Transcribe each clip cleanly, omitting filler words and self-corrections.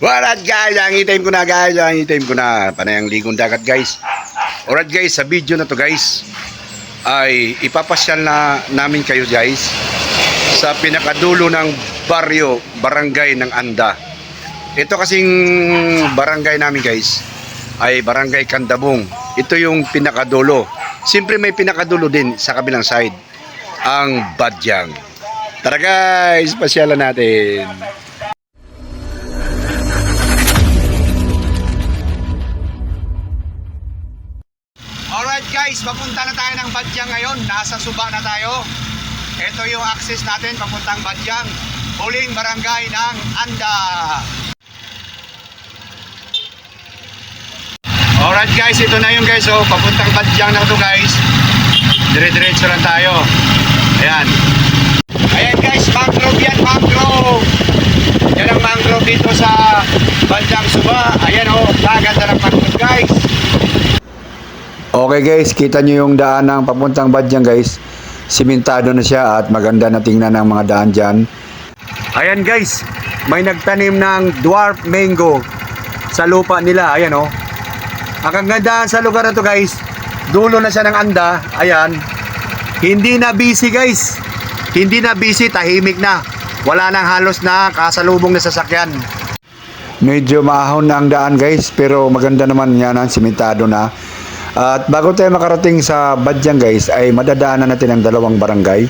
Alright guys, ang time ko na guys, panayang ligong dagat guys. Alright guys, sa video na to guys ay ipapasyal na namin kayo guys sa pinakadulo ng barangay ng Anda. Ito kasing barangay namin guys ay barangay Candabong. Ito yung pinakadulo. Siyempre may pinakadulo din sa kabilang side, ang Badyang. Tara guys, pasyalan natin. Alright guys, papunta na tayo ng Badyang ngayon. Nasa Suba na tayo. Ito yung access natin papuntang Badyang, huling barangay ng Anda. Alright guys, ito na yung guys, oh, papuntang Badyang na to guys. Dire-diretso lang tayo. Ayan. Ayan guys, mangrove yan, mangrove. Yan ang mangrove dito sa Badyang Suba. Ayan oh, kaganda ng mangrove guys. Okay guys, kita nyo yung daan ng papuntang Badyang guys. Simentado na siya at maganda na tingnan ang mga daan dyan. Ayan guys, may nagtanim ng dwarf mango sa lupa nila. Ayan oh. Ang kagandahan sa lugar na to guys, dulo na siya ng Anda. Ayan. Hindi na busy guys. Hindi na busy, tahimik na. Wala nang halos na kasalubong na sasakyan. Medyo maahon na ang daan guys, pero maganda naman yan ang simentado na. At bago tayo makarating sa Badyang guys, ay madadaanan natin ang dalawang barangay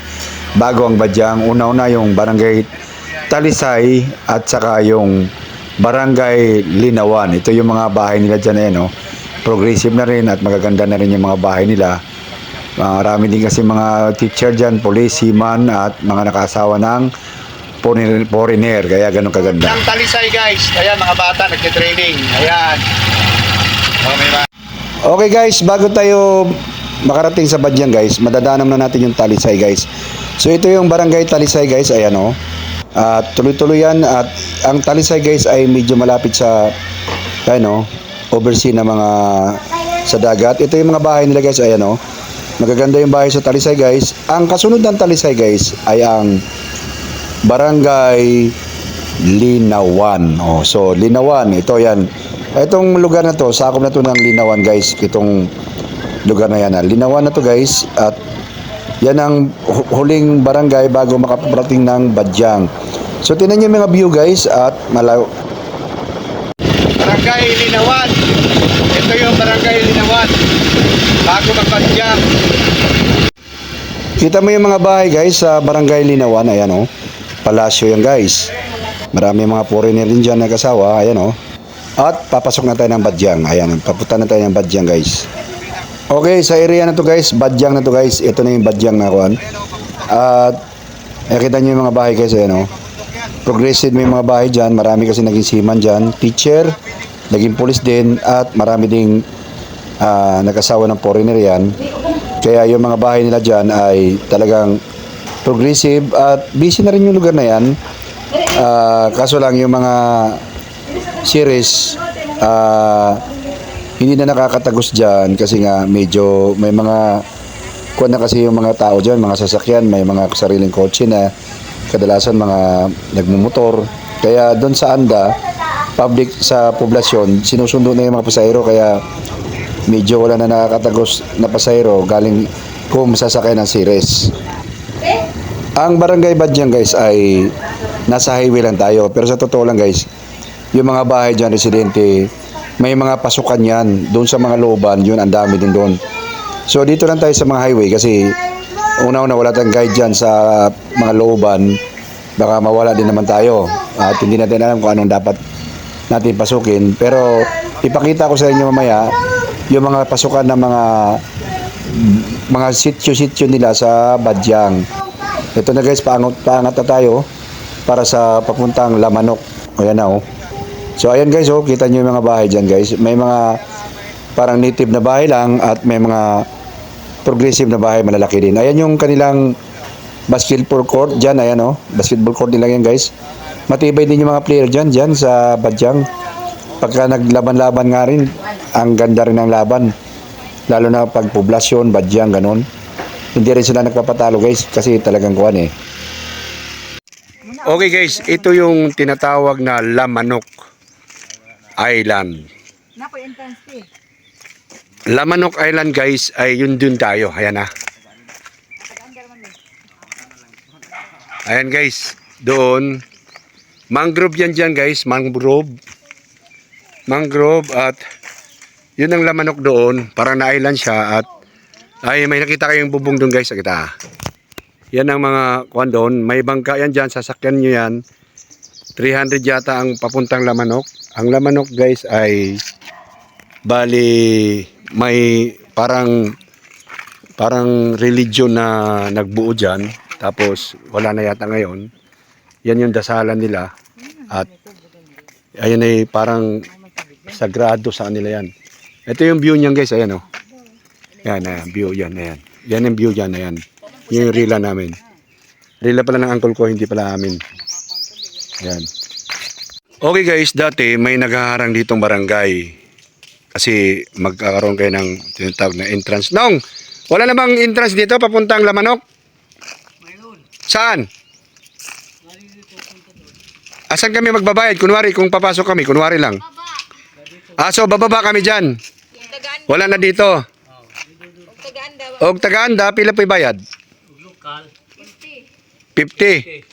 bago ang Badyang. Una-una yung barangay Talisay at saka yung barangay Linawan. Ito yung mga bahay nila dyan no? Progressive na rin at magaganda na rin yung mga bahay nila. Marami din kasi mga teacher dyan, police, seaman at mga nakasawa ng foreigner. Kaya ganun kaganda. Ang Talisay guys, ayan mga bata nagtitraining. Ayan. Okay ba? Okay guys, bago tayo makarating sa Badyang guys, madadaanan na natin yung Talisay guys. So ito yung barangay Talisay guys, ayan o. At tuloy-tuloy yan. At ang Talisay guys ay medyo malapit sa oversea na mga sa dagat. Ito yung mga bahay nila guys, ayan o. Magaganda yung bahay sa Talisay guys. Ang kasunod ng Talisay guys ay ang barangay Linawan. So Linawan, ito yan. Itong lugar na to, sakop na to ng Linawan guys. Itong lugar na yan. Linawan na to guys. At yan ang huling barangay bago makaparating ng Badyang. So tinan nyo yung mga view guys. At malaw. Barangay Linawan. Ito yung barangay Linawan bago mag-Badyang. Kita mo yung mga bahay guys sa barangay Linawan. Ayan o. Palasyo yan guys. Marami mga foreigner din dyan nag-asawa. Ayan o. At papasok na tayo ng Badyang. Ayan, papunta na tayo ng Badyang guys. Okay, sa area na to guys, Badyang na to guys. Ito na yung Badyang na kuhan. At nakita nyo yung mga bahay guys. Ayan o. Progressive may mga bahay dyan. Marami kasi naging seaman dyan. Teacher, naging police din. At marami ding nag-asawa ng foreigner yan. Kaya yung mga bahay nila dyan ay talagang progressive. At busy na rin yung lugar na yan. Kaso lang yung mga series hindi na nakakatagos dyan kasi nga medyo may mga kuwan na kasi yung mga tao dyan, mga sasakyan, may mga sariling kotse na kadalasan mga nagmumotor. Kaya doon sa Anda, public sa poblasyon, sinusundo na yung mga pasahero kaya medyo wala na nakakatagos na pasahero galing kung sasakyan ng series. Ang barangay Badyang guys ay nasa highway lang tayo, pero sa totoo lang guys, yung mga bahay dyan, residente, may mga pasukan yan. Doon sa mga looban, yun, ang dami din doon. So, dito lang tayo sa mga highway kasi una-una wala tayong guide dyan sa mga looban. Baka mawala din naman tayo. At hindi natin alam kung anong dapat natin pasukin. Pero, ipakita ko sa inyo mamaya yung mga pasukan ng mga sityo-sityo nila sa Badyang. Ito na guys, paangat na tayo para sa papuntang Lamanok. Ayan na oh. So ayan guys, kita nyo yung mga bahay dyan guys. May mga parang native na bahay lang at may mga progressive na bahay malalaki din. Ayan yung kanilang basketball court dyan, ayan basketball court nila yan guys. Matibay din yung mga player dyan sa Badyang. Pagka naglaban-laban nga rin, ang ganda rin ng laban. Lalo na pag poblasyon, Badyang, ganun. Hindi rin sila nagpapatalo guys kasi talagang kuwan eh. Okay guys, ito yung tinatawag na Lamanok. Island. Napo entrance fee. Lamanok Island guys ay yun dun tayo. Ayan na. Ayan guys, doon. Mangrove yan dyan guys, mangrove. Mangrove at yun ang lamanok doon. Parang na-island siya at ay may nakita kayong bubong doon guys. Kita. Yan ang mga kuwan doon. May bangka yan dyan, sasakyan nyo yan. 300 yata ang papuntang lamanok. Ang lamanok guys ay bali may parang religion na nagbuo dyan. Tapos wala na yata ngayon. Yan yung dasalan nila. At ayun ay parang sagrado sa kanila yan. Ito yung view niyan guys. Ayan o. Yan, view yan. Ayan. Yan yung view dyan. Ayan. Yung rila namin. Rila pala ng uncle ko, hindi pala amin. Ayan. Okay guys, dati may naghaharang ditong barangay. Kasi magkakaroon kayo ng tinatawag na entrance. Nong, wala namang entrance dito papuntang Lamanok? Saan? Asan kami magbabayad? Kunwari, kung papasok kami, kunwari lang. So bababa kami dyan. Wala na dito. Og Tagaanda, pila po bayad? 50.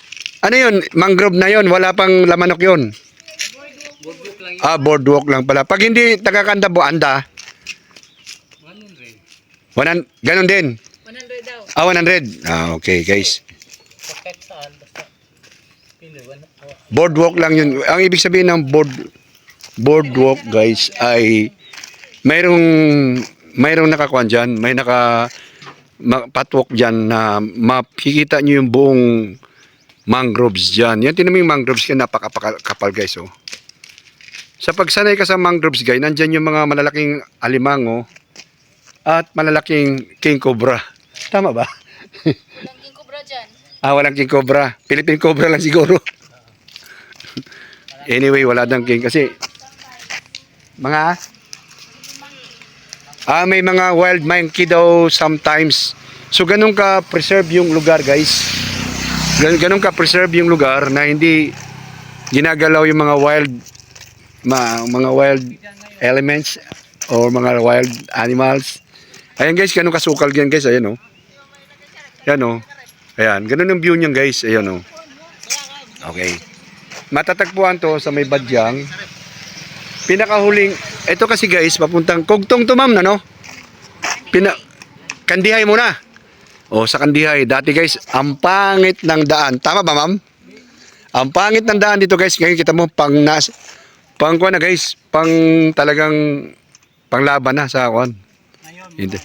Ano yun? Mangrove na yun. Wala pang Lamanok yun. Boardwalk lang pala. Pag hindi Tagaanda, Buanda. 100. Ganon din. 100 daw. 100. Okay guys. Boardwalk lang yun. Ang ibig sabihin ng boardwalk guys ay mayroong nakakuan dyan. May patwalk dyan na makikita nyo yung buong mangroves dyan. Yan tinan mo yung mangroves kaya napakapal guys. Oh. Sa pagsanay ka sa mangroves guys, nandyan yung mga malalaking alimango at malalaking king cobra. Tama ba? Walang king cobra dyan. Walang king cobra. Philippine cobra lang siguro. Anyway, wala dang king kasi mga may mga wild monkey daw sometimes. So ganun ka preserve yung lugar guys. Ganun ka preserve yung lugar na hindi ginagalaw yung mga wild elements or mga wild animals. Ayan guys, ganun kasukal yan guys. Ayan o. Ayan o. Ayan, ganun yung view niyan guys. Ayan o. Okay. Matatagpuan to sa may Badyang. Pinakahuling, ito kasi guys, papuntang Kugtong to ma'am na no? Kandihay muna. Sa Kandihay. Dati guys, ang pangit ng daan. Tama ba ma'am? Ang pangit ng daan dito guys. Ngayon kita mo, pang kuwan na guys. Talagang panglaban na sa kuwan. Hindi.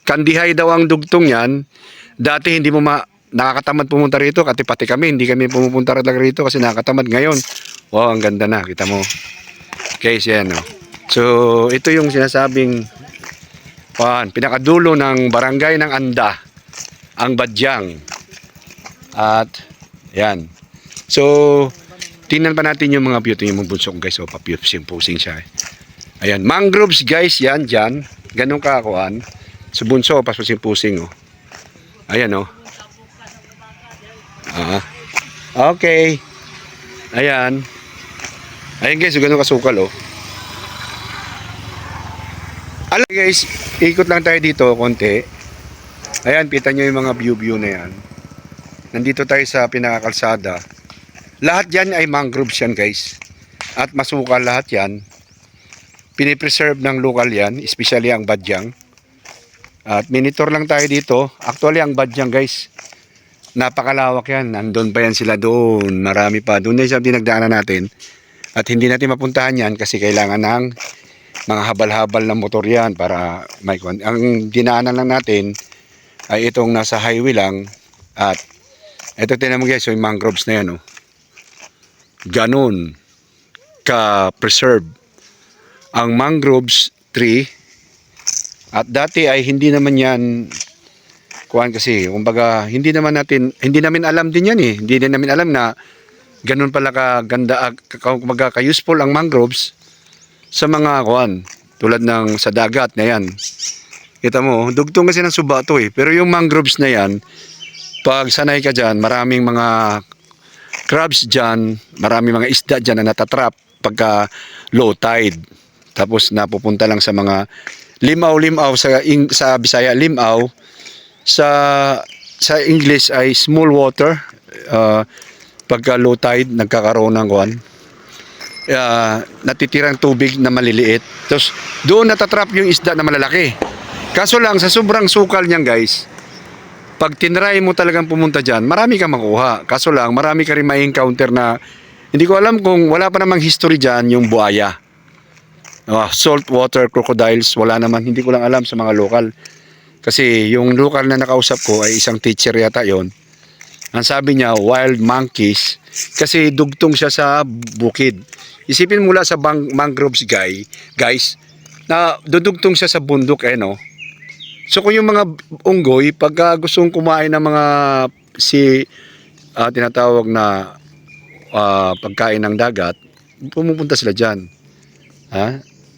Kandihay daw ang dugtong yan. Dati hindi mo nakakatamad pumunta rito. Pati kami, hindi kami pumupunta rito kasi nakakatamad ngayon. Wow, ang ganda na. Kita mo. Guys, yan o. So, ito yung sinasabing pinakadulo ng barangay ng Anda, ang Badyang. At, yan. So, tingnan pa natin yung mga beauty yung bunso guys. Papusing siya. Ayan, mangroves guys, yan, dyan. Ganun kakuan. So, bunso, paspusing-pusing, Ayan, Okay. Ayan. Ayan guys, ganun kasukal, Alam guys, ikot lang tayo dito konti. Ayan, kita nyo yung mga view na yan. Nandito tayo sa pinakakalsada. Lahat yan ay mangroves yan guys. At masukal lahat yan. Pinipreserve ng lokal yan, especially ang Badyang. At monitor lang tayo dito. Actually, ang Badyang guys, napakalawak yan. Nandun pa yan sila doon. Marami pa. Doon na yung dinagdaanan natin. At hindi natin mapuntahan yan kasi kailangan ng mga habal-habal na motor yan para may kuwan. Ang dinaanan lang natin ay itong nasa highway lang. At ito tinan mo guys, yung mangroves na yan. Ganun ka-preserve ang mangroves tree. At dati ay hindi naman yan kuwan kasi, kumbaga hindi namin alam din yan Hindi din namin alam na ganun pala kaganda, kumbaga ka-useful ang mangroves sa mga kuwan, tulad ng sa dagat na yan. Kita mo, dugtong kasi ng suba to Pero yung mangroves na yan, pag sanay ka dyan, maraming mga crabs dyan, marami mga isda dyan na natatrap pagka low tide. Tapos napupunta lang sa mga limaw sa Bisaya limaw, sa English ay small water. Pagka low tide nagkakaroon ng natitirang tubig na maliliit. Tapos doon natatrap yung isda na malalaki. Kaso lang sa sobrang sukal niyan guys, pag tinry mo talagang pumunta dyan, marami kang makuha. Kaso lang, marami ka rin may encounter na hindi ko alam kung wala pa namang history dyan yung buhaya. Saltwater crocodiles, wala naman. Hindi ko lang alam sa mga lokal. Kasi yung lokal na nakausap ko ay isang teacher yata yon. Ang sabi niya, wild monkeys. Kasi dugtong siya sa bukid. Isipin mula sa mangroves guys, na dudugtong siya sa bundok no. So kung yung mga unggoy, pagka gustong kumain ng mga tinatawag na pagkain ng dagat, pumupunta sila dyan.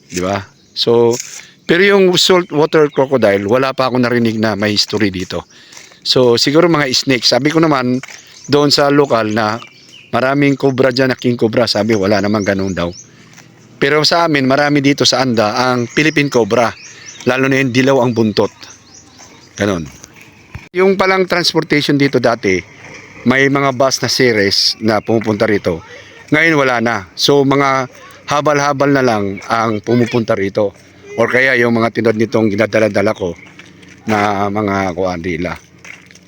Di ba? So, pero yung saltwater crocodile, wala pa ako narinig na may history dito. So, siguro mga snake. Sabi ko naman, doon sa lokal na maraming cobra dyan na king cobra. Sabi, wala naman ganun daw. Pero sa amin, marami dito sa Anda ang Philippine cobra. Lalo na yung dilaw ang buntot. Ganon. Yung palang transportation dito dati, may mga bus na series na pumupunta rito. Ngayon wala na. So mga habal-habal na lang ang pumupunta rito. Or kaya yung mga tinod nitong ginadala-dala ko na mga kuandila.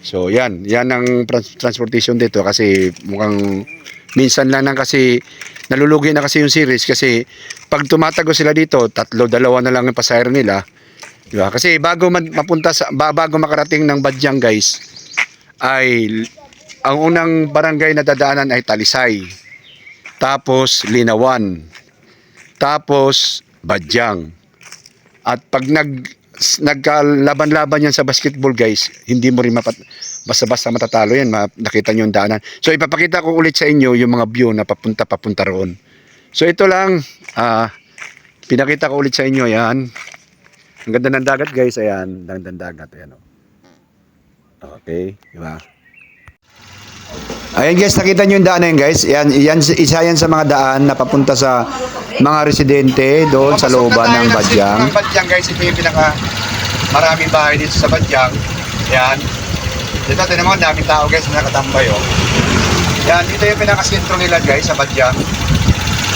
So yan ang transportation dito kasi mukhang minsan lang kasi nalulugi na kasi yung series kasi pag tumatago sila dito, dalawa na lang yung pasahero nila. Diba? Kasi bago makarating ng Badyang guys, ay ang unang barangay na dadaanan ay Talisay. Tapos Linawan. Tapos Badyang. At pag nagkalaban-laban yan sa basketball guys, hindi mo rin basta-basta matatalo yan, nakita nyo yung daanan. So ipapakita ko ulit sa inyo yung mga view na papunta roon. So ito lang, pinakita ko ulit sa inyo yan. Ang ganda ng dagat guys, ayan, ganda ng dagat, ayan. Okay, diba? Ayan guys, nakita nyo yung daan na yun guys. Isa yan sa mga daan na papunta sa mga residente doon sa looban ng Badyang. Badyang guys, ito yung pinaka maraming bahay dito sa Badyang. Ayan. Dito, tinan mo, daming tao guys na nakatambay. Ayan, dito yung pinaka-sentro nila guys sa Badyang.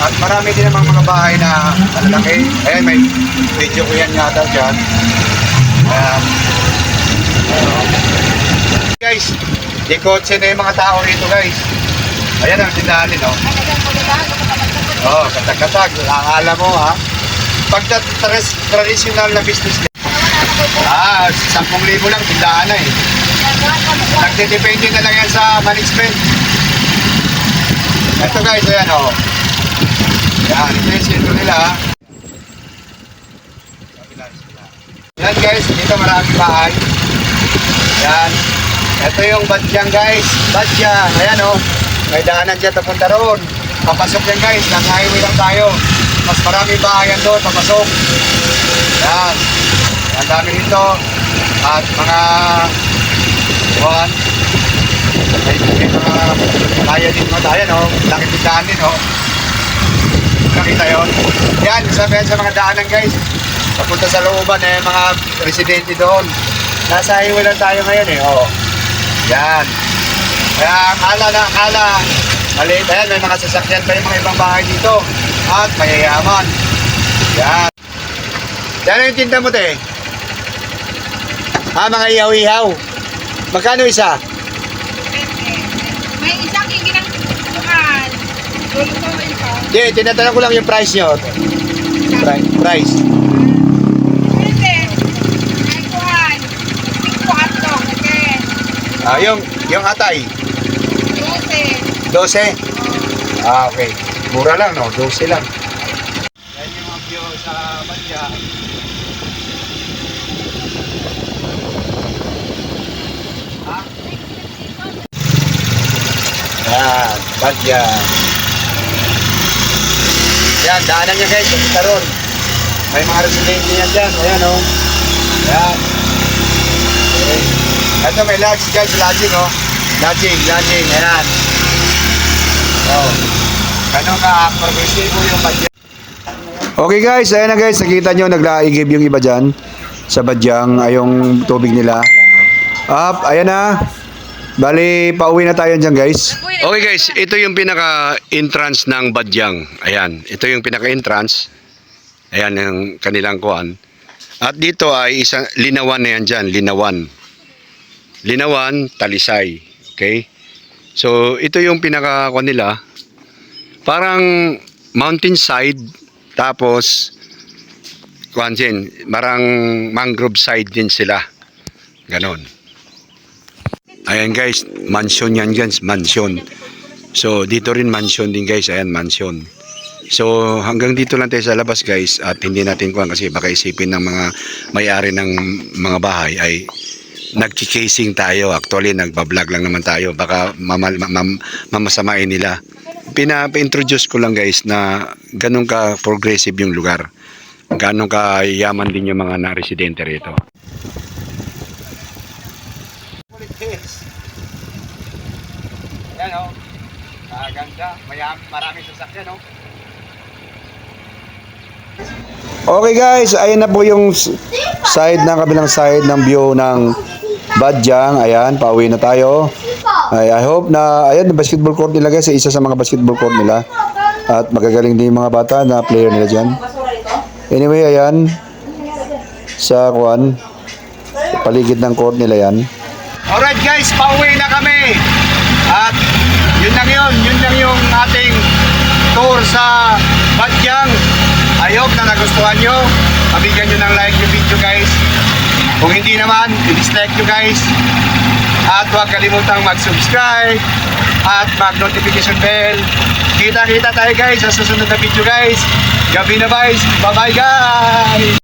At marami din namang mga bahay na malalaki. Ayan, may video ko yan yata dyan. Ayan. Guys, di kotse na yung mga tao rito guys. Ayan ang tindahan no. Katag-katag. Akala mo pag traditional na business 10,000 lang tindahan na Nagdedepende na lang yan sa management. Ito guys, ayan Yan, ito yung sentro nila Yan guys, dito maraming bahay. Yan. Ito yung Badyang guys. Badyang, ayan may daanan dyan papunta roon. Papasok yan guys, nag-highway lang tayo. Mas maraming bahayan doon, papasok. Yan. Ang dami dito. At mga may mga kaya din mga tayo laki din daan din nakita yun. Yan, sabihan sa mga daanan guys. Papunta sa looban mga residente doon. Nasa highway lang tayo ngayon Yan. Kaya akala maliit. Ayan, may mga sasakyan pa yung mga ibang bahay dito. At mayayaman. Yan. Yan yung tinda mo mga ihaw-ihaw. Magkano isa? May isang ginang mahal. Hindi, tinatanong ko lang yung price nyo. Price. Yung atay? 12. 12? Okay. Mura lang, 12 lang. Yan yung mga view sa Badyang. Yan, Badyang. Yan, daanan niya guys, yung taron. May mga residente niya dyan. Ayan Yan. Okay. Ito may lodge guys, lodging Lodging, ayan. Oh. Ganun ka progresibo yung badyang. Okay guys, ayan na guys, nakita nyo naglaigib yung iba dyan sa badyang ay yung tubig nila. Up, ayan na. Bali, pauwi na tayo dyan guys. Okay guys, ito yung pinaka-entrance ng badyang. Ayan, ito yung pinaka-entrance. Ayan yung kanilang kuan. At dito ay isang linawan na yan dyan, linawan. Linawan, Talisay. Okay? So, ito yung pinaka-kuan nila. Parang mountainside, tapos kuan din, parang mangrove side din sila. Ganon. Ayan guys, mansion yan guys, mansion. So, dito rin mansion din guys, ayan mansion. So, hanggang dito lang tayo sa labas guys at hindi natin kuhan kasi baka isipin ng mga may-ari ng mga bahay ay nag-chasing tayo. Actually, nagbablog lang naman tayo. Baka mamasamain nila. Pina-introduce ko lang guys na ganun ka progressive yung lugar. Ganun ka yaman din yung mga na-residente rito. Yan o. Ganda. Maraming sasakyan o. Okay guys, ayun na po yung side ng kabilang side ng view ng Badyang. Ayan, pauwi na tayo. I hope na, ayan, basketball court nila guys, isa sa mga basketball court nila. At magagaling din yung mga bata na player nila dyan. Anyway, ayan, sa kuan, paligid ng court nila yan. Alright guys, pauwi na kami. At yun lang yung ating tour sa Badyang. I hope na nagustuhan nyo. Mabigyan nyo ng like yung video guys. Kung hindi naman, i-dislike nyo guys. At huwag kalimutang mag-subscribe at mag-notification bell. Kita-kita tayo guys sa susunod na video guys. Gabi na guys. Bye-bye guys!